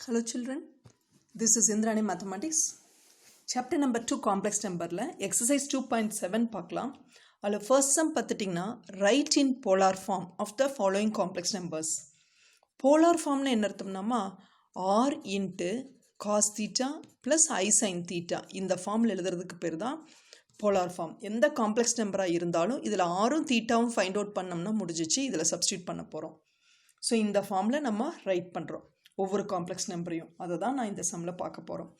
Hello children, this is Indrani Mathematics. Chapter number 2 complex number la exercise 2.7 பார்க்கலாம். அதில் first sum பார்த்துட்டிங்கன்னா write in polar form of the following complex numbers. Polar formனா என்ன அர்த்தம்னாமா r into cos theta plus I sin theta இந்த ஃபார்மில் எழுதுறதுக்கு பேர் தான் polar form. எந்த காம்ப்ளெக்ஸ் நம்பராக இருந்தாலும் இதில் ஆரும் தீட்டாவும் ஃபைண்ட் அவுட் பண்ணோம்னா முடிஞ்சிச்சு. இதில் சப்ஸ்டியூட் பண்ண போகிறோம். ஸோ இந்த ஃபார்மில் நம்ம ரைட் பண்ணுறோம் ஒவ்வொரு காம்ப்ளெக்ஸ் நம்பரையும். அதை தான் நான் இந்த சம்மில் பார்க்க போகிறோம்.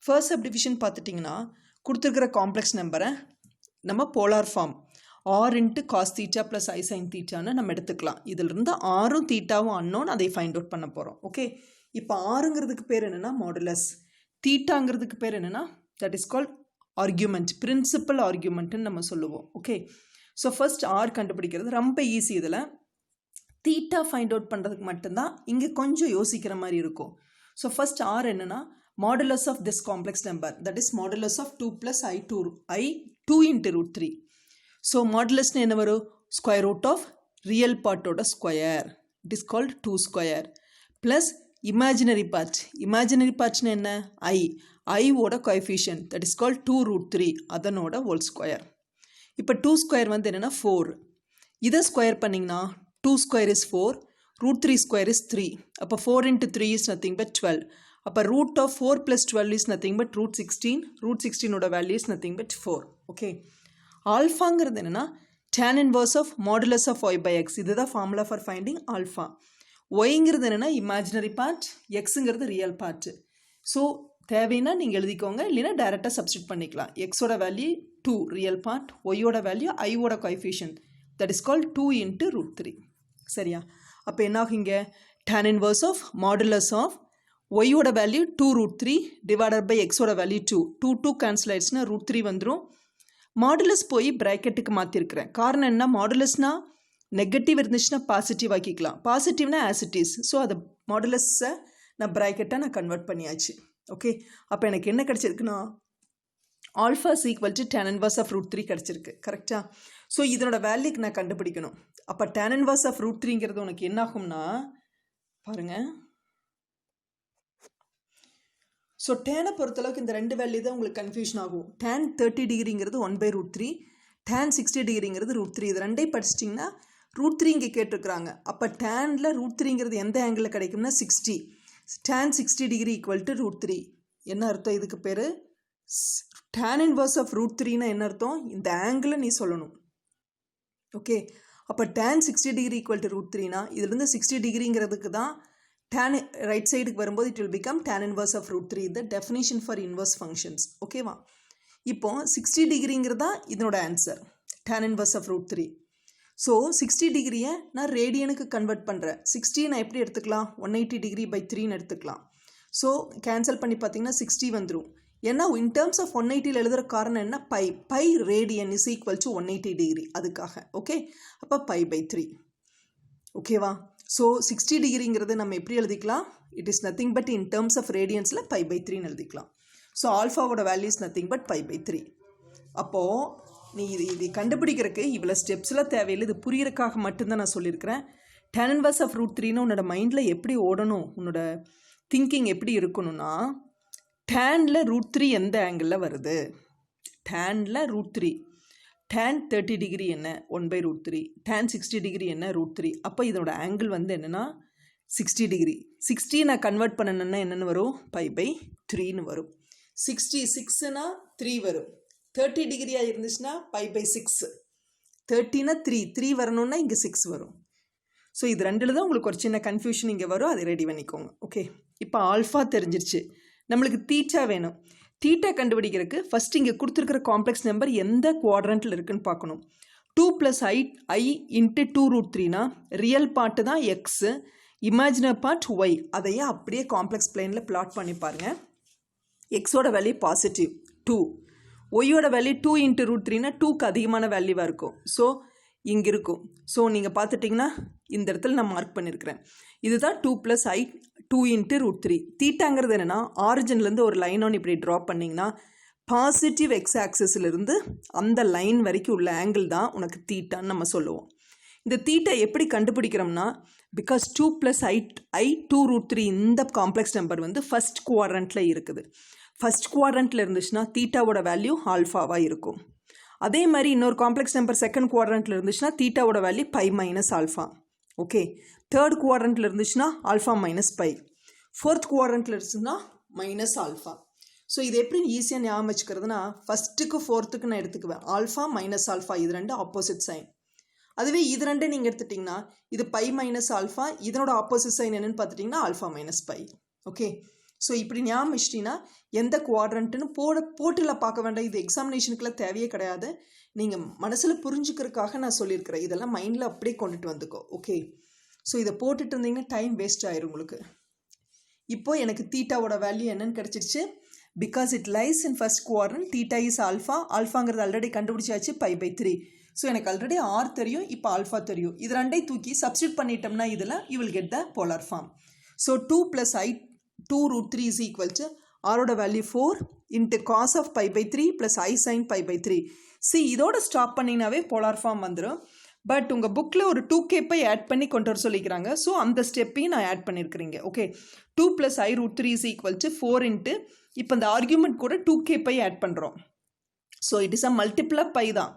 ஃபர்ஸ்ட் சப்டிவிஷன் பார்த்துட்டிங்கன்னா கொடுத்துருக்கிற காம்ப்ளெக்ஸ் நம்பரை நம்ம polar form r into cos theta plus ஐ சைன் தீட்டான்னு நம்ம எடுத்துக்கலாம். இதிலிருந்து ஆரும் தீட்டாவும் அன்னோன் அதை ஃபைண்ட் அவுட் பண்ண போகிறோம். ஓகே, இப்போ ஆறுங்கிறதுக்கு பேர் என்னென்னா மாடுலஸ், தீட்டாங்கிறதுக்கு பேர் என்னென்னா that is called argument, principal ஆர்கியூமெண்ட்டுன்னு நம்ம சொல்லுவோம். ஓகே, ஸோ ஃபர்ஸ்ட் ஆர் கண்டுபிடிக்கிறது ரொம்ப ஈஸி. இதில் தீட்டா ஃபைண்ட் அவுட் பண்ணுறதுக்கு மட்டும்தான் இங்கே கொஞ்சம் யோசிக்கிற மாதிரி இருக்கும். ஸோ ஃபர்ஸ்ட் ஆர் என்னென்னா modulus of this complex number, that is modulus of 2 + I2 into √3. So மாடுலஸ்னு என்ன வரும்? ஸ்கொயர் ரூட் ஆஃப் ரியல் பார்ட்டோட square, it is called 2 square plus imaginary part. Imaginary பார்ட்ஸ்னு என்ன? ஐவோட கோஎஃபிஷியன்ட், தட் இஸ் கால்ட் 2√3, அதனோட whole square. இப்போ 2 square வந்து என்னென்னா 4. இதை ஸ்கொயர் பண்ணிங்கன்னா 2 square is 4, √3 square is 3. அப்போ 4 into 3 is nothing but 12. அப்போ root of 4 plus 12 is nothing but √16. √16 ஓட value is nothing but 4. Okay, ஆல்ஃபாங்கிறது என்னென்னா tan inverse of modulus of y by x. இதுதான் ஃபார்முலா ஃபார் ஃபைண்டிங் ஆல்ஃபா. ஒய்ங்கிறது என்னென்னா imaginary part, எக்ஸுங்கிறது real part. So தேவைன்னா நீங்கள் எழுதிக்கோங்க, இல்லைன்னா டைரெக்டாக சப்ஸ்டியூட் பண்ணிக்கலாம். எக்ஸோட வேல்யூ 2 ரியல் பார்ட், ஒய்யோட வேல்யூ ஐவோட coefficient, that is called 2 into √3. சரியா? அப்போ என்ன ஆகுங்க? tan inverse of modulus of ஒய்யோட வேல்யூ 2√3 டிவைடட் பை எக்ஸோட வேல்யூ 2. 2 கேன்சல் ஆயிடுச்சுன்னா √3 வந்துடும். மாடுலஸ் போய் ப்ராக்கெட்டுக்கு மாற்றிருக்கிறேன். காரணம் என்ன? மாடுலஸ்னா நெகட்டிவ் இருந்துச்சுன்னா பாசிட்டிவ் ஆக்கிக்கலாம், பாசிட்டிவ்னா ஆஸ் இட் இஸ். ஸோ அதை மாடுலஸை நான் ப்ராக்கெட்டாக நான் கன்வெர்ட் பண்ணியாச்சு. ஓகே, அப்போ எனக்கு என்ன கிடச்சிருக்குன்னா alpha is equal to tan inverse of √3 கிடச்சிருக்கு. கரெக்டாக? ஸோ இதனோட வேல்யூக்கு நான் கண்டுபிடிக்கணும். அப்போ tan inverse of √3ங்கிறது உனக்கு என்ன ஆகும்னா பாருங்கள். ஸோ டேனை பொறுத்தளவுக்கு இந்த ரெண்டு வேல்யூ தான் உங்களுக்கு கன்ஃபியூஷன் ஆகும். tan 30 டிகிரிங்கிறது 1/√3, tan 60 டிகிரிங்கிறது √3. இது ரெண்டையும் படிச்சிட்டிங்கன்னா √3 இங்கே கேட்டிருக்கிறாங்க. அப்போ டேனில் √3ங்கிறது எந்த ஆங்கிளில் கிடைக்கும்னா 60. tan 60 degree equal to √3. என்ன அர்த்தம்? இதுக்கு பேர் tan inverse of √3னா என்ன அர்த்தம்? இந்த ஆங்கிளை நீ சொல்லணும். ஓகே, அப்போ tan 60 டிகிரி ஈக்குவல் டு √3னா இதுலேருந்து 60 டிகிரிங்கிறதுக்கு தான் tan ரைட் சைடுக்கு வரும்போது it will become tan inverse of √3, the definition for inverse functions. ஓகேவா? இப்போ 60 டிகிரிங்கிறது தான் இதனோட answer, tan inverse of √3. So 60 டிகிரியை நான் ரேடியனுக்கு கன்வெர்ட் பண்ணுறேன். 60 நான் எப்படி எடுத்துக்கலாம்? 180 டிகிரி பை 3ன்னு எடுத்துக்கலாம். ஸோ கேன்சல் பண்ணி பார்த்தீங்கன்னா 60 வந்துடும். ஏன்னா இன் டேர்ம்ஸ் ஆஃப் 180 எழுதுகிற காரணம் என்ன? Pi radian is equal to 180 degree, அதுக்காக. ஓகே, அப்போ π/3. ஓகேவா? ஸோ 60 டிகிரிங்கிறது நம்ம எப்படி எழுதிக்கலாம்? It is nothing but in terms of ரேடியன்ஸில் π/3ன்னு எழுதிக்கலாம். ஸோ ஆல்ஃபாவோட வேல்யூ இஸ் நத்திங் பட் π/3. அப்போது நீ இது கண்டுபிடிக்கிறதுக்கு இவ்வளோ ஸ்டெப்ஸ்லாம் தேவையில்லை, இது புரியறதுக்காக மட்டும்தான் நான் சொல்லியிருக்கிறேன். tan inverse of √3ன்னு உன்னோட மைண்டில் எப்படி ஓடணும், உன்னோட திங்கிங் எப்படி இருக்கணும்னா டேனில் √3 எந்த ஆங்கிளில் வருது? டேனில் √3, tan 30 டிகிரி என்ன? 1/√3, tan 60 டிகிரி என்ன? √3. அப்போ இதோட ஆங்கிள் வந்து என்னென்னா 60 டிகிரி. 60 நான் கன்வெர்ட் பண்ணணுன்னா என்னென்னு வரும்? π/3ன்னு வரும். 66னா 3 வரும். 30 டிகிரியாக இருந்துச்சுன்னா π/6. 30னா 3 வரணுன்னா இங்கே 6 வரும். ஸோ இது ரெண்டில் தான் உங்களுக்கு ஒரு சின்ன கன்ஃபியூஷன் இங்கே வரும், அதை ரெடி பண்ணிக்கோங்க. ஓகே, இப்போ ஆல்ஃபா தெரிஞ்சிருச்சு. நம்மளுக்கு தீட்டா வேணும். தீட்டா கண்டுபிடிக்கிறதுக்கு ஃபஸ்ட் இங்கே கொடுத்துருக்கிற காம்ப்ளெக்ஸ் நம்பர் எந்த குவாட்ரண்ட்டில் இருக்குன்னு பார்க்கணும். 2 + I into 2√3னா ரியல் பார்ட்டு தான் எக்ஸு, இமேஜினரி பார்ட் ஒய். அதையே அப்படியே காம்ப்ளெக்ஸ் பிளேனில் பிளாட் பண்ணி பாருங்கள். எக்ஸோட வேல்யூ பாசிட்டிவ் 2, ஒய்யோட வேல்யூ 2 into √3னா 2க்கு அதிகமான வேல்யூவாக இருக்கும். ஸோ இங்கே இருக்கும். ஸோ நீங்கள் பார்த்துட்டிங்கன்னா இந்த இடத்துல நான் மார்க் பண்ணியிருக்கிறேன். இதுதான் 2 + I2 into √3. தீட்டாங்கிறது என்னென்னா ஆரிஜின்லேருந்து ஒரு லைன் ஒன்று இப்படி ட்ரா பண்ணிங்கன்னா பாசிட்டிவ் எக்ஸ் ஆக்சிஸ்லேருந்து அந்த லைன் வரைக்கும் உள்ள ஆங்கிள் தான் உனக்கு தீட்டான்னு நம்ம சொல்லுவோம். இந்த தீட்டை எப்படி கண்டுபிடிக்கிறோம்னா பிகாஸ் 2 + I 2 √3 இந்த காம்ப்ளெக்ஸ் நம்பர் வந்து ஃபஸ்ட் குவாட்ரண்ட்டில் இருக்குது. ஃபஸ்ட் குவாட்ரண்ட்டில் இருந்துச்சுன்னா தீட்டாவோட வேல்யூ ஆல்ஃபாவாக இருக்கும். அதே மாதிரி இன்னொரு காம்ப்ளெக்ஸ் நம்பர் செகண்ட் குவாட்ரண்ட்டில் இருந்துச்சுன்னா தீட்டாவோட வேல்யூ π - ஆல்ஃபா. ஓகே, தேர்ட் குவாட்ரண்ட்டில் இருந்துச்சுன்னா ஆல்ஃபா - π. ஃபோர்த் குவாட்ரண்ட்டில் இருந்துச்சுன்னா மைனஸ் ஆல்ஃபா. ஸோ இது எப்படி ஈஸியாக ஞாபகம் வச்சுக்கிறதுனா, ஃபஸ்ட்டுக்கு ஃபோர்த்துக்கு நான் எடுத்துக்குவேன். ஆல்ஃபா - ஆல்ஃபா இது ரெண்டு ஆப்போசிட் சைன். அதுவே இது ரெண்டே நீங்கள் எடுத்துட்டிங்கன்னா இது π - ஆல்ஃபா, இதனோட ஆப்போசிட் சைன் என்னென்னு பார்த்துட்டிங்கன்னா ஆல்ஃபா - π. ஓகே, ஸோ இப்படி ஞாபகம் வச்சிட்டிங்கன்னா எந்த குவாட்ரண்ட்டுன்னு போட்டில் பார்க்க வேண்டாம். இது எக்ஸாமினேஷனுக்குலாம் தேவையே கிடையாது. நீங்கள் மனசில் புரிஞ்சுக்கிறதுக்காக நான் சொல்லியிருக்கிறேன். இதெல்லாம் மைண்டில் அப்படியே கொண்டுட்டு வந்துக்கோ. ஓகே, ஸோ இதை போட்டுட்டு இருந்தீங்கன்னா டைம் வேஸ்ட் ஆயிரும் உங்களுக்கு. இப்போது எனக்கு தீட்டாவோட வேல்யூ என்னன்னு கிடச்சிருச்சு. Because it lies in first quadrant, theta is alpha. ஆல்ஃபாங்கிறது ஆல்ரெடி கண்டுபிடிச்சாச்சு π/3. ஸோ எனக்கு ஆல்ரெடி ஆர் தெரியும், இப்போ ஆல்ஃபா தெரியும். இது ரெண்டையும் தூக்கி சப்ஸ்டியூட் பண்ணிட்டோம்னா இதில் you will get the polar form. So 2 + I 2 √3 is equal to ஆரோட value 4 into cos of π/3 plus I sin π/3. சி இதோட ஸ்டாப் பண்ணினாவே போலார் ஃபார்ம் வந்துடும். பட் உங்கள் புக்கில் ஒரு 2k ஆட் பண்ணி கொண்டு வர சொல்லிக்கிறாங்க. ஸோ அந்த ஸ்டெப்பையும் நான் ஆட் பண்ணியிருக்கிறீங்க. Okay, 2 + I √3 is equal to 4 into இப்போ இந்த ஆர்கியூமெண்ட் கூட 2k ஆட் பண்ணுறோம். So it is a multiple of pi தான்.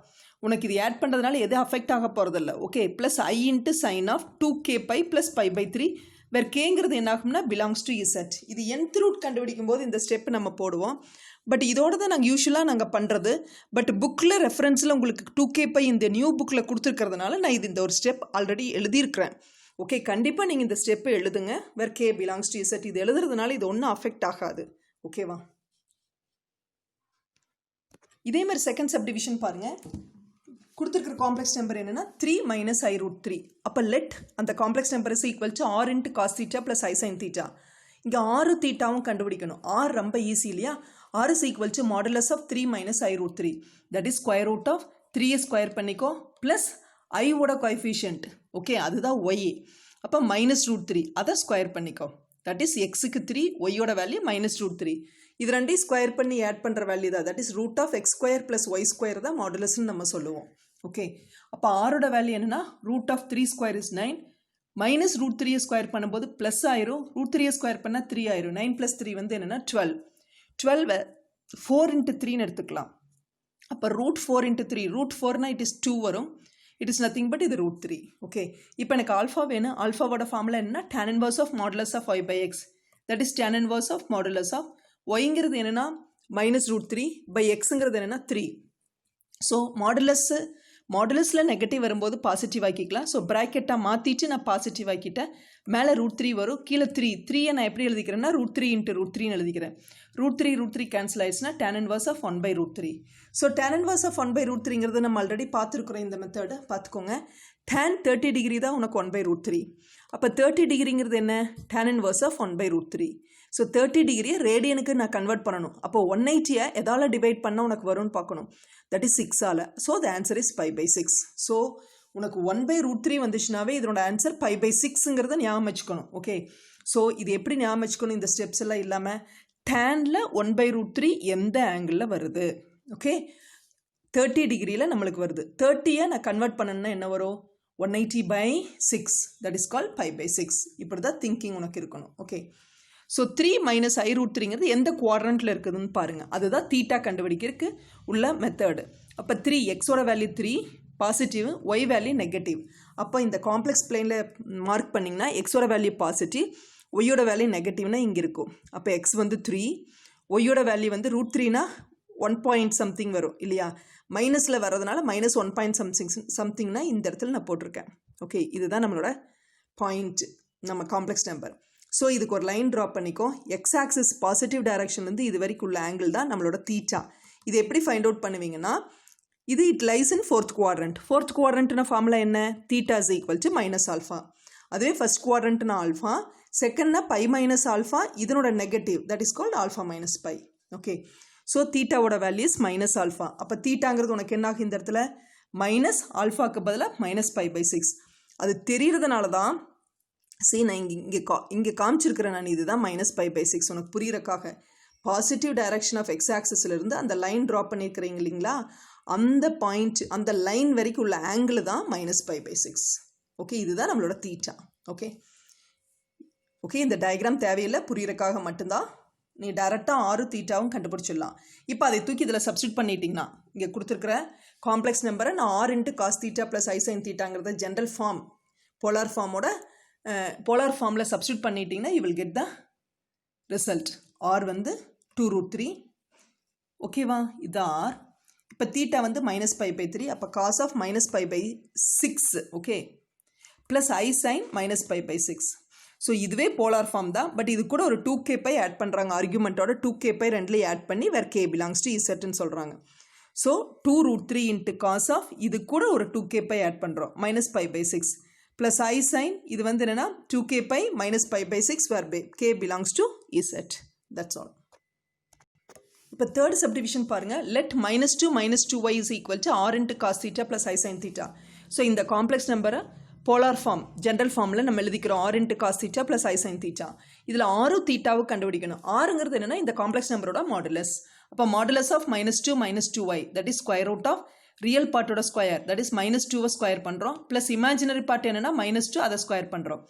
உனக்கு இது ஆட் பண்ணுறதுனால எது அஃபெக்ட் ஆக போகிறதில்ல. Okay, plus I into sine of 2k plus π/3 where கேங்கிறது என்ன ஆகும்னா பிலாங்ஸ் டு இசட். இது nth ரூட் கண்டுபிடிக்கும் போது இந்த ஸ்டெப் நம்ம போடுவோம். பட் இதோட தான் நாங்கள் யூஸ்வலாக பண்ணுறது. பட் புக்கில் ரெஃபரன்ஸில் உங்களுக்கு 2k இந்த நியூ புக்கில் கொடுத்துருக்கிறதுனால நான் இது இந்த ஒரு ஸ்டெப் ஆல்ரெடி எழுதியிருக்கிறேன். ஓகே, கண்டிப்பாக நீங்கள் இந்த ஸ்டெப்பை எழுதுங்க. வேர் கே பிலாங்ஸ் டு இசட் இது எழுதுறதுனால இது ஒன்றும் அஃபெக்ட் ஆகாது. ஓகேவா? இதே மாதிரி செகண்ட் சப் டிவிஷன் பாருங்கள். கொடுத்துருக்கிற காம்ப்ளெக்ஸ் நம்பர் என்னென்னா 3 - I √3. அப்போ லெட் அந்த complex number is equal to R into cos theta plus I sin theta. இங்கே 6 தீட்டாவும் கண்டுபிடிக்கணும். R ரொம்ப ஈஸி இல்லையா? R is equal to modulus of 3 - I √3. That is square root of 3 square பண்ணிக்கோ plus ஐவோட coefficient. Okay, அதுதான் y. அப்போ -√3 அதை ஸ்கொயர் பண்ணிக்கோ. தட் இஸ் எக்ஸுக்கு 3, ஒய்யோட வேல்யூ -√3. இது ரெண்டையும் ஸ்கொயர் பண்ணி ஆட் பண்ணுற வேல்யூ தான். That is root of x² + y² தான் மாடுலஸ்ன்னு நம்ம சொல்லுவோம். ஓகே, அப்போ ஆரோட வேல்யூ என்னென்னா ரூட் ஆஃப் 3² இஸ் 9. -√3 ஸ்கொயர் பண்ணும்போது ப்ளஸ் ஆயிரும். √3 ஸ்கொயர் பண்ணால் 3 ஆயிரும். 9 + 3 வந்து என்னென்னா 12. 12 4 × 3ன்னு எடுத்துக்கலாம். அப்போ √4 × 3 √4னா இட் இஸ் 2 வரும். இட் இஸ் நத்திங் பட் இது √3. ஓகே, இப்போ எனக்கு ஆல்ஃபா வேணும். ஆல்ஃபாவோட ஃபார்முலா என்னன்னா tan inverse of modulus of y/x. That is tan inverse of modulus of ஒய்ங்கிறது என்னென்னா -√3 எக்ஸுங்கிறது என்னென்னா 3. ஸோ மாடுலஸில் நெகட்டிவ் வரும்போது பாசிட்டிவ் ஆக்கிக்கலாம். ஸோ ப்ராக்கெட்டாக மாற்றிட்டு நான் பாசிட்டிவ் ஆக்கிட்டேன். மேலே √3 வரும், கீழே 3 நான் எப்படி எழுதிக்கிறேன்னா √3 × √3ன்னு எழுதிக்கிறேன். √3 கேன்சல் ஆயிடுச்சுன்னா tan inverse of 1/√3. So tan inverse of 1/√3ங்கிறது நம்ம ஆல்ரெடி பார்த்துருக்குறோம். இந்த மெத்தடை பார்த்துக்கோங்க. tan 30 டிகிரி தான் உனக்கு 1/√3. அப்போ 30 டிகிரிங்கிறது என்ன? tan inverse of 1/√3. ஸோ 30 டிகிரியை ரேடியனுக்கு நான் கன்வெர்ட் பண்ணணும். அப்போ 180 எதால் டிவைட் பண்ணால் உனக்கு வரும்னு பார்க்கணும். தட் இஸ் 6ஆல். So the answer is π/6. So உனக்கு 1/√3 வந்துச்சுனாவே இதனோட ஆன்சர் π/6ங்கிறத ஞாபகம் வச்சுக்கணும். ஓகே, ஸோ இது எப்படி ஞாபகம் வச்சுக்கணும்? இந்த ஸ்டெப்ஸ் எல்லாம் இல்லாமல் டேனில் 1/√3 எந்த ஆங்கிளில் வருது? ஓகே, 30 டிகிரியில் நம்மளுக்கு வருது. 30யை நான் கன்வெர்ட் பண்ணணுன்னா என்ன வரும்? 180/6. That is call π/6. இப்படி தான் திங்கிங் உனக்கு இருக்கணும். ஓகே, ஸோ 3 - I √3ங்கிறது எந்த குவாட்ரண்ட்டில் இருக்குதுன்னு பாருங்கள். அதுதான் தீட்டா கண்டுபிடிக்கிறதுக்கு உள்ள மெத்தடு. அப்போ 3 எக்ஸோட value 3 positive, y value negative. அப்போ இந்த காம்ப்ளெக்ஸ் பிளேனில் மார்க் பண்ணிங்கன்னா எக்ஸோட வேல்யூ பாசிட்டிவ், ஒய்யோட வேல்யூ நெகட்டிவ்னா இங்கே இருக்கும். அப்போ எக்ஸ் வந்து 3, ஒய்யோட வேல்யூ வந்து √3னா 1 வரும் இல்லையா? மைனஸில் வரதுனால -1 சம்திங்னா இந்த இடத்துல நான் போட்டிருக்கேன். ஓகே, இதுதான் நம்மளோட பாயிண்ட், நம்ம காம்ப்ளெக்ஸ் நம்பர். ஸோ இதுக்கு ஒரு லைன் ட்ரா பண்ணிக்கோ. எக்ஸ் ஆக்சிஸ் பாசிட்டிவ் டைரக்ஷன்லேருந்து இது வரைக்கும் உள்ள ஆங்கிள் தான் நம்மளோட தீட்டா. இது எப்படி ஃபைண்ட் அவுட் பண்ணுவீங்கன்னா, இது it lies in fourth quadrant. Fourth குவாட்ரண்ட்னா ஃபார்முலா என்ன? Theta is equal to -alpha. அதுவே ஃபர்ஸ்ட் குவாட்ரண்ட்னா ஆல்ஃபா, செகண்ட்னா π - ஆல்ஃபா, இதனோட negative that is called alpha - π. Okay, so தீட்டாவோட வேல்யூ இஸ் -ஆல்ஃபா. அப்போ தீட்டாங்கிறது உனக்கு என்ன ஆகும்? இந்த இடத்துல -ஆல்ஃபாக்கு பதிலாக -π/6. அது தெரியறதுனால தான் நான் இங்கே காமிச்சிருக்கிறேன். நான் இதுதான் -π/6 உனக்கு புரியறக்காக. பாசிட்டிவ் டைரக்ஷன் ஆஃப் எக்ஸ் ஆக்சிஸ்லேருந்து அந்த லைன் ட்ரா பண்ணியிருக்கிறீங்க இல்லைங்களா? அந்த பாயிண்ட், அந்த லைன் வரைக்கும் உள்ள ஆங்கிள் தான் -π/6. ஓகே, இதுதான் நம்மளோட தீட்டா. ஓகே ஓகே, இந்த டயக்ராம் தேவையில்லை, புரியறதுக்காக மட்டும்தான். நீ டைரெக்டாக ஆறு தீட்டாவும் கண்டுபிடிச்சிடலாம். இப்போ அதை தூக்கி இதில் சப்ஸ்டியூட் பண்ணிட்டீங்கன்னா இங்கே கொடுத்துருக்குற காம்ப்ளெக்ஸ் நம்பரை நான் R into cos theta plus ஐ சைன் தீட்டாங்கிறத ஜென்ரல் ஃபார்ம் போலார் ஃபார்மில் சப்ஸ்டியூட் பண்ணிட்டீங்கன்னா you will get the result. R வந்து 2√3. ஓகேவா, இது ஆர். இப்போ தீட்டா வந்து -π/3, அப்போ cos of -π/6 okay plus I sine -π/6. So இதுவே போலார் ஃபார்ம் தான். பட் இது கூட ஒரு 2kπ ஆட் பண்ணுறாங்க. ஆர்குமெண்ட்டோட 2kπ ரெண்டுலேயும் ஆட் பண்ணி வேர் k பிலாங்ஸ் டு இசட்னு சொல்கிறாங்க. ஸோ 2√3 இன்ட்டு காஸ் ஆஃப் இது கூட ஒரு 2kπ ஆட் பண்ணுறோம் -π/6 ப்ளஸ் ஐ சைன் இது வந்து என்னென்னா 2kπ -π/6 where k belongs to Z. That's all. இப்போ தேர்ட் சப்டிவிஷன் பாருங்கள். Let -2 -2y is equal to R into cos theta plus I sine theta. So இந்த காம்ப்ளெக்ஸ் நம்பரை போலார் ஃபார்ம் ஜென்ரல் ஃபார்மில் நம்ம எழுதிக்கிறோம் R into cos theta plus ஐ sine theta. இதில் ஆரும் தீட்டாவும் கண்டுபிடிக்கணும். ஆறுங்கிறது என்னென்னா இந்த காம்ப்ளெக்ஸ் நம்பரோட மாடுலஸ். அப்போ modulus of -2 -2y that is square root of real பார்ட்டோட ஸ்கொயர் தட் இஸ் -2வை ஸ்கொயர் பண்ணுறோம். ப்ளஸ் இமேஜினரி பார்ட் என்னென்னா -2 அதை ஸ்கொயர் பண்ணுறோம்.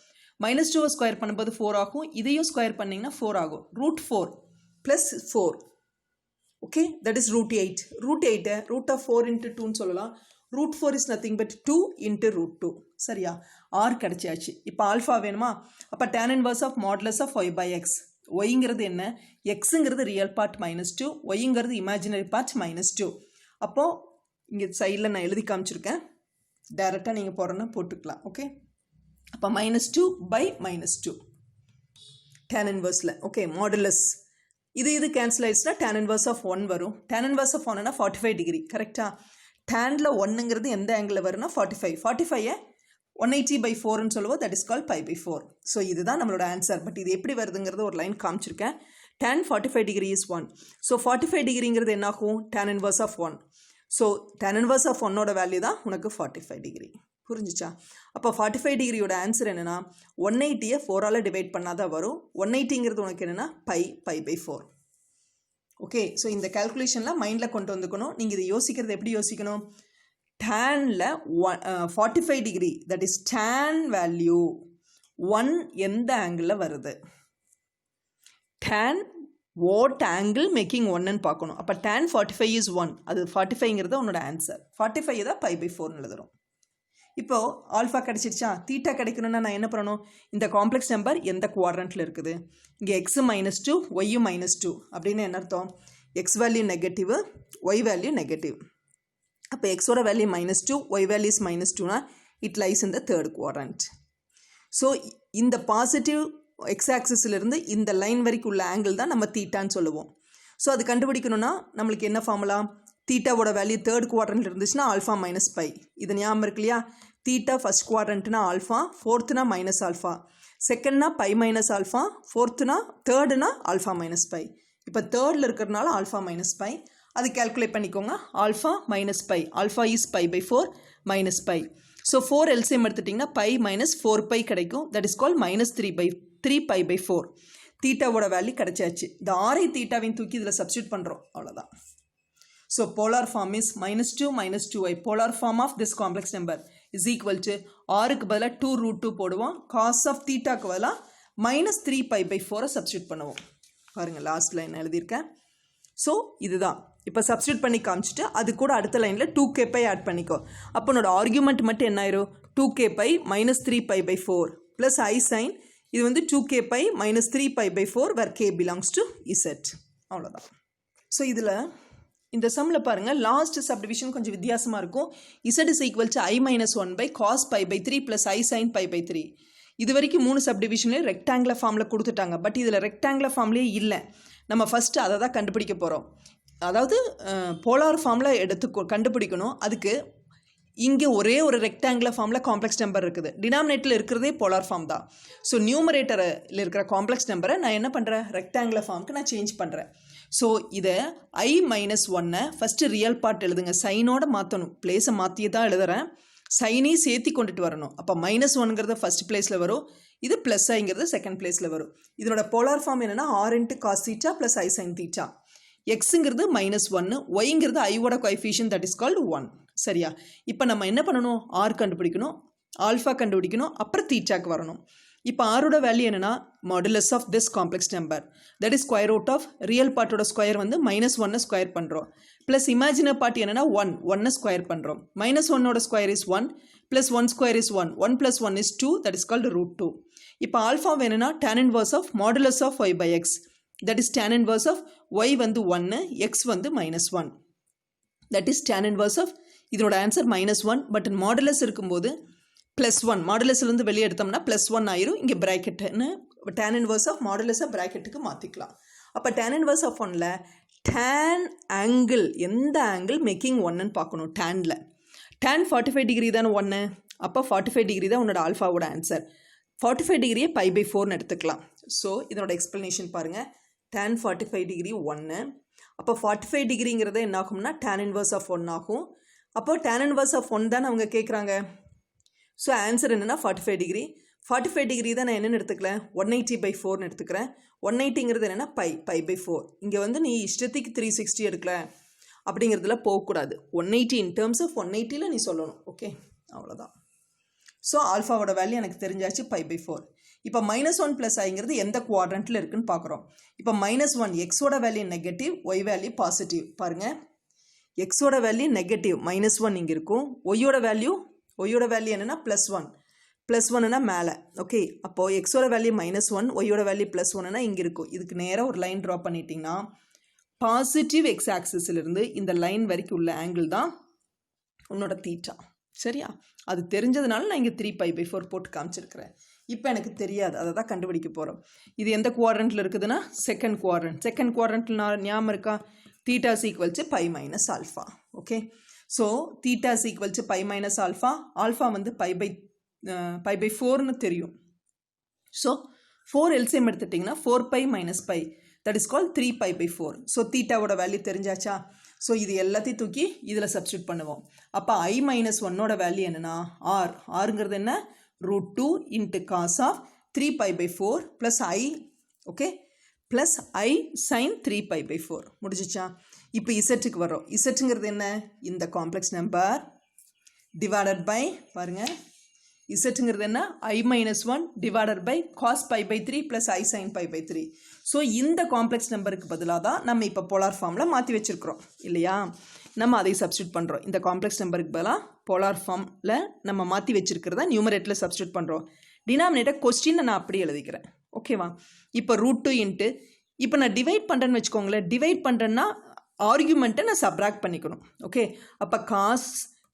-2வை ஸ்கொயர் பண்ணும்போது 4 ஆகும். இதையும் ஸ்கொயர் பண்ணிங்கன்னா 4 ஆகும். √4 plus 4 okay that is √8. √8 root of 4 into 2ன்னு சொல்லலாம். √4 இஸ் நத்திங் பட் 2 இன்ட்டு √2. சரியா, ஆர் கிடச்சியாச்சு. இப்போ ஆல்ஃபா வேணுமா? அப்போ tan inverse of modulus of y/x. ஒய்ங்கிறது என்ன? எக்ஸுங்கிறது ரியல் பார்ட் -2, ஒய்ங்கிறது இமேஜினரி பார்ட் -2. அப்போது இங்கே சைடில் நான் எழுதி காமிச்சிருக்கேன். டைரெக்டாக நீங்கள் போகிறோன்னா போட்டுக்கலாம். ஓகே, அப்போ -2/-2 tan இன்வர்ஸில். ஓகே, மாடுலஸ் இது கேன்சல் ஆயிடுச்சுன்னா tan இன்வர்ஸ் ஆஃப் 1 வரும். tan இன்வர்ஸ் ஆஃப் 1னா 45 டிகிரி. கரெக்டாக டேனில் 1ங்கிறது எந்த ஆங்கிளில் வரும்னா 45. 45ஐ 180/4ன்னு சொல்லுவோம். That is call π/4. ஸோ இதுதான் நம்மளோட ஆன்சர். பட் இது எப்படி வருதுங்கிறது ஒரு லைன் காமிச்சிருக்கேன். tan 45 degree is 1. ஸோ 45 டிகிரிங்கிறது என்னாகும்? tan inverse of 1. So tan inverse of 1ஓட வேல்யூ தான் உனக்கு 45 டிகிரி. புரிஞ்சிச்சா? அப்போ 45 டிகிரியோட ஆன்சர் என்னென்னா 180ஐ 4ஆல் டிவைட் பண்ணாதான் வரும். 180ங்கிறது உனக்கு என்னென்னா π/4. ஓகே, ஸோ இந்த கேல்குலேஷனில் மைண்டில் கொண்டு வந்துக்கணும். நீங்கள் இதை யோசிக்கிறது எப்படி யோசிக்கணும்? Daniil 45 degree that is tan value 1 எந்த ஆங்கிளில் வருது? tan வாட் ஆங்கிள் மேக்கிங் 1ன்னு பார்க்கணும். அப்போ tan 45 இஸ் 1. அது 45ங்கிறது உன்னோட ஆன்சர். 45 தான் π/4ன்னு எழுதுறோம். இப்போது ஆல்ஃபா கிடச்சிருச்சா? தீட்டா கிடைக்கணும்னா நான் என்ன பண்ணணும்? இந்த காம்ப்ளெக்ஸ் நம்பர் எந்த குவாட்ரண்ட்டில் இருக்குது? இங்கே எக்ஸு -2 ஒய்யும் -2 அப்படின்னு என்ன அர்த்தம்? X value negative, Y value negative. அப்போ எக்ஸோட வேல்யூ -2, ஒய் வேல்யூ இஸ் -2னா it lies in the third quadrant. So இந்த பாசிட்டிவ் எக்ஸ் ஆக்சிஸிலிருந்து இந்த லைன் வரைக்கும் உள்ள ஆங்கிள் தான் நம்ம தீட்டான்னு சொல்லுவோம். ஸோ அது கண்டுபிடிக்கணும்னா நம்மளுக்கு என்ன ஃபார்முலா? தீட்டாவோட வேல்யூ தேர்ட் குவாட்ரண்ட் இருந்துச்சுன்னா ஆல்ஃபா -π. இது ஞாபகம் இருக்கு இல்லையா? தீட்டா ஃபஸ்ட் குவாட்ரண்ட்னா ஆல்ஃபா, ஃபோர்த்துனா -ஆல்ஃபா, செகண்ட்னா π-ஆல்ஃபா, ஃபோர்த்துனா தேர்டுனா ஆல்ஃபா -π. இப்போ தேர்டில் இருக்கிறதுனால ஆல்ஃபா -π. அது கேல்குலேட் பண்ணிக்கோங்க. Alpha -π, alpha is π/4 -π. So 4 LCM எடுத்துட்டிங்கன்னா π - 4π கிடைக்கும். That is call -3π/4. தீட்டாவோட வேல்யூ கிடைச்சாச்சு. இந்த ஆரை தீட்டாவையும் தூக்கி இதில் சப்ஸ்டியூட் பண்ணுறோம், அவ்வளோதான். So polar form is -2 -2y. Polar form of this complex number is equal to rக்கு பதிலா 2√2 போடுவோம். cos of thetaக்கு பதிலா -3π/4 சப்ஸ்டியூட் பண்ணுவோம். பாருங்க லாஸ்ட் லைன் எழுதியிருக்கேன். ஸோ இதுதான் இப்போ சப்ஸ்டியூட் பண்ணி காமிச்சிட்டு அது கூட அடுத்த லைனில் 2kπ ஆட் பண்ணிக்கோ. அப்போ என்னோட ஆர்குமெண்ட் மட்டும் என்ன ஆயிரும்? 2kπ -3π/4 ப்ளஸ் ஐ சைன் இது வந்து 2kπ -3π/4 where k belongs to Z. அவ்வளோதான். ஸோ இதில் இந்த சம்மில் பாருங்கள், லாஸ்ட் சப்டிவிஷன் கொஞ்சம் வித்தியாசமாக இருக்கும். Z is equal to i - 1/cos π/3 plus I sine π/3. இது வரைக்கும் 3 சப்டிவிஷன்லேயே ரெக்டாங்குலர் ஃபார்மில் கொடுத்துட்டாங்க. பட் இதில் ரெக்டாங்குலர் ஃபார்ம்லேயே இல்லை. நம்ம ஃபஸ்ட்டு அதை தான் கண்டுபிடிக்க போகிறோம். அதாவது போலார் ஃபார்மில் கண்டுபிடிக்கணும். அதுக்கு இங்கே ஒரே ஒரு ரெக்டாங்குலர் ஃபார்மில் காம்ப்ளெக்ஸ் நம்பர் இருக்குது. டினாமினேட்டரில் இருக்கிறதே போலார் ஃபார்ம் தான். ஸோ நியூமரேட்டரில் இருக்கிற காம்ப்ளெக்ஸ் நம்பரை நான் என்ன பண்ணுறேன்? ரெக்டாங்குலர் ஃபார்முக்கு நான் சேஞ்ச் பண்ணுறேன். ஸோ இதை i - 1 ஃபஸ்ட்டு ரியல் பார்ட் எழுதுங்க. சைனோட மாற்றணும். பிளேஸை மாற்றியே தான் எழுதுகிறேன். சைனையும் சேர்த்தி கொண்டுட்டு வரணும். அப்போ -1ங்கிறது ஃபஸ்ட் பிளேஸில் வரும். இது ப்ளஸ் ஐங்கிறது செகண்ட் பிளேஸில் வரும். இதனோட போலார் ஃபார்ம் என்னென்னா r × cos θ plus i sin θ. எக்ஸுங்கிறது -1, ஒய்ங்கிறது ஐயோட கோஎஃபிஷியன்ட் தட் இஸ் கால்டு 1. சரியா? இப்போ நம்ம என்ன பண்ணணும்? ஆர் கண்டுபிடிக்கணும். ஆல்ஃபா கண்டுபிடிக்கணும், அப்புறம் தீட்டாக்கு வரணும். இப்போ ஆரோட வேல்யூ என்னென்னா modulus of this complex number, that is square root of real பார்ட்டோட ஸ்கொயர் வந்து -1 ஸ்கொயர் பண்ணுறோம், ப்ளஸ் இமேஜினர் பார்ட் என்னென்னா 1 ஸ்கொயர் பண்ணுறோம். -1ஓட square is 1, + 1 square is 1, 1 + 1 is 2, that is called √2. இப்போ ஆல்ஃபா வேணும்னா tan inverse of modulus of y by x, that is tan inverse of y வந்து 1, x வந்து -1, that is tan inverse of, இதோட answer -1, but modulus இருக்கும்போது +1, மாடுலஸ்லேருந்து வெளியே எடுத்தோம்னா +1 ஆயிரும். இங்கே ப்ராக்கெட்டுன்னு tan inverse ஆஃப் மாடுலஸை ப்ராக்கெட்டுக்கு மாற்றிக்கலாம். அப்போ tan inverse ஆஃப் 1ல் tan ஆங்கிள், எந்த ஆங்கிள் மேக்கிங் 1ன்னு பார்க்கணும். டேனில் tan 45 டிகிரி தானே 1, அப்போ 45 டிகிரி தான் உன்னோட ஆல்ஃபாவோட ஆன்சர். 45 டிகிரியை π/4ன்னு எடுத்துக்கலாம். ஸோ இதனோட எக்ஸ்ப்ளனேஷன் பாருங்கள். tan 45 டிகிரி 1, அப்போ 45 டிகிரிங்கிறத என்ன ஆகும்னா tan inverse ஆஃப் 1 ஆகும். அப்போ tan inverse ஆஃப் 1 தானே அவங்க கேட்குறாங்க. ஸோ ஆன்சர் என்னென்னா 45 டிகிரி. 45 டிகிரி தான் நான் என்னென்னு எடுத்துக்கலேன், 180/4ன்னு எடுத்துக்கிறேன். 180ங்கிறது என்னென்னா π/4. இங்கே வந்து நீ இஷ்டத்துக்கு 360 எடுக்கல அப்படிங்கிறதுல போகக்கூடாது. 180 இன் டேர்ம்ஸ் ஆஃப் 180ல் நீ சொல்லணும். ஓகே, அவ்வளோதான். ஸோ ஆல்ஃபாவோட வேல்யூ எனக்கு தெரிஞ்சாச்சு π/4. இப்போ -1 + iங்கிறது எந்த குவாட்ரண்ட்டில் இருக்குன்னு பார்க்குறோம். இப்போ -1 எக்ஸோட value negative, Y value positive. பாருங்கள், எக்ஸோட வேல்யூ நெகட்டிவ் -1 இங்கே இருக்கும். ஒய்யோட வேல்யூ என்னென்னா +1, +1னா மேலே. ஓகே, அப்போது எக்ஸோட வேல்யூ -1, ஒய்யோட வேல்யூ +1னா இங்கே இருக்கும். இதுக்கு நேராக ஒரு லைன் ட்ரா பண்ணிட்டீங்கன்னா பாசிட்டிவ் எக்ஸ் ஆக்சிஸிலிருந்து இந்த லைன் வரைக்கும் உள்ள ஆங்கிள் தான் உன்னோட தீட்டா. சரியா? அது தெரிஞ்சதுனால நான் இங்கே 3π/4 போட்டு காமிச்சிருக்கிறேன். இப்போ எனக்கு தெரியாது, அதை தான் கண்டுபிடிக்க போகிறோம். இது எந்த குவாட்ரண்ட்டில் இருக்குதுன்னா செகண்ட் குவாட்ரண்ட். செகண்ட் குவாட்ரண்ட்டில் நான் ஞாபகம் இருக்கா, θ = π - α. Okay, so θ = π - α. ஆல்ஃபா வந்து π/4ன்னு தெரியும். ஸோ 4 LCM எடுத்துட்டிங்கன்னா 4π - π, தட் இஸ் கால் 3π/4. ஸோ தீட்டாவோட வேல்யூ தெரிஞ்சாச்சா? ஸோ இது எல்லாத்தையும் தூக்கி இதில் சப்ஸ்டியூட் பண்ணுவோம். அப்போ i - 1ஓட வேல்யூ என்னென்னா ஆறுங்கிறது என்ன, √2 × cos of 3π/4 + i, okay, plus i sin 3π/4. முடிஞ்சிச்சா? இப்போ இசட்டுக்கு வரோம். இசட்டுங்கிறது என்ன, இந்த காம்ப்ளெக்ஸ் நம்பர் டிவைடட் பை, பாருங்கள், இசட்டுங்கிறது என்ன, i - 1 divided by cos π/3 + i sin π/3. So இந்த காம்ப்ளெக்ஸ் நம்பருக்கு பதிலாக தான் நம்ம இப்போ போலார் ஃபார்மில் மாற்றி வச்சுருக்கிறோம் இல்லையா? நம்ம அதை சப்ஸ்டியூட் பண்ணுறோம். இந்த காம்ப்ளெக்ஸ் நம்பருக்கு பதிலாக போலார் ஃபார்மில் நம்ம மாற்றி வச்சுருக்கிறத நியூமரேட்டரில் சப்ஸ்டியூட் பண்ணுறோம். டினாமினேட்டர் கொஸ்டினை நான் அப்படி எழுதிக்கிறேன். ஓகேவா? இப்போ √2 இன்ட்டு, இப்போ நான் டிவைட் பண்ணுறேன்னு வச்சுக்கோங்களேன். டிவைட் பண்ணுறேன்னா ஆர்குமெண்ட்டை நான் சப்ராக்ட் பண்ணிக்கணும். ஓகே, அப்போ cos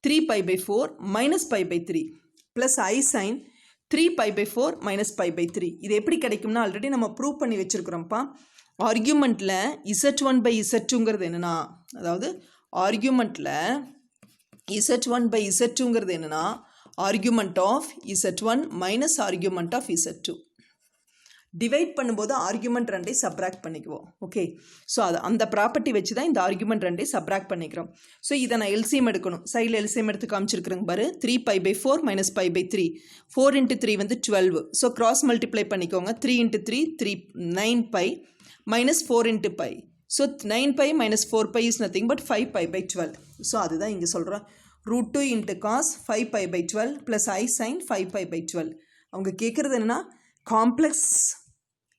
3π/4 - π/3 + i sin 3π/4 - π/3. இது எப்படி கிடைக்கும்னா ஆல்ரெடி நம்ம ப்ரூவ் பண்ணி வச்சுருக்கிறோம்ப்பா. ஆர்குமெண்ட்டில் Z1/Z2ங்கிறது என்னென்னா, அதாவது ஆர்குமெண்ட்டில் Z1/Z2ங்கிறது என்னென்னா argument of Z1 - argument of Z2. Divide பண்ணும்போது ஆர்குமெண்ட் ரெண்டை சப்ராக்ட் பண்ணிக்குவோம். ஓகே, ஸோ அது அந்த ப்ராப்பர்ட்டி வச்சு தான் இந்த ஆர்குமெண்ட் ரெண்டை சப்ராக்ட் பண்ணிக்கிறோம். ஸோ இதை நான் எல்சிஎம் எடுக்கணும். சைடில் எல்சிஎம் எடுத்து காமிச்சிருக்கிறேங்க பாரு. 3π/4 - π/3. 4 × 3 வந்து 12. ஸோ கிராஸ் மல்டிப்ளை பண்ணிக்கோங்க. 3 × 3 3 9π - 4 × π. So 9π - 4π is nothing but 5π/12. So அதுதான் இங்கே சொல்கிறேன். √2 × cos 5π/12 + i sin 5π/12. அவங்க கேட்குறது என்னென்னா காம்ப்ளெக்ஸ்,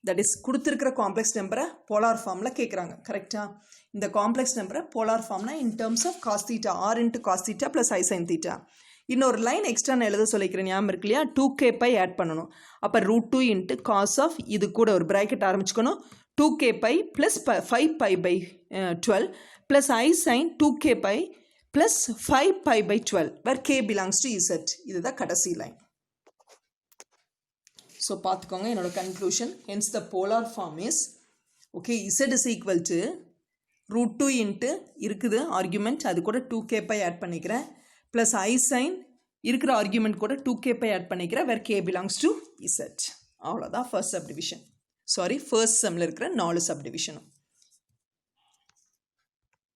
தட் இஸ் கொடுத்துருக்கிற காம்ப்ளெக்ஸ் நம்பரை போலார் ஃபார்மில் கேட்குறாங்க. கரெக்டாக? இந்த காம்ப்ளெக்ஸ் நம்பரை போலார் ஃபார்ம்னா in terms of cos θ, r × cos θ + i sin θ. இன்னொரு லைன் எக்ஸ்ட்ரா நான் எழுத சொல்லிக்கிறேன், ஞாபகம் இருக்கு இல்லையா? 2kπ ஆட் பண்ணணும். அப்போ √2 × cos ஆஃப், இது கூட ஒரு bracket ஆரம்பிச்சுக்கணும், 2kπ + 5π/12 + i sin 2kπ + 5π/12 where k belongs to z. இதுதான் கடைசி லைன். ஸோ பார்த்துக்கோங்க என்னோட conclusion. Hence the polar form is, okay, z is equal to √2 into இருக்குது ஆர்குமெண்ட், அது கூட 2kπ ஆட் பண்ணிக்கிறேன், ப்ளஸ் i sin இருக்கிற ஆர்குமெண்ட் கூட 2kπ ஆட் பண்ணிக்கிறேன், where k belongs to z. அவ்வளோதான் ஃபர்ஸ்ட் சப்டிவிஷன். சாரி, ஃபர்ஸ்ட் சம்மில் இருக்கிற 4 சப்டிவிஷனும்.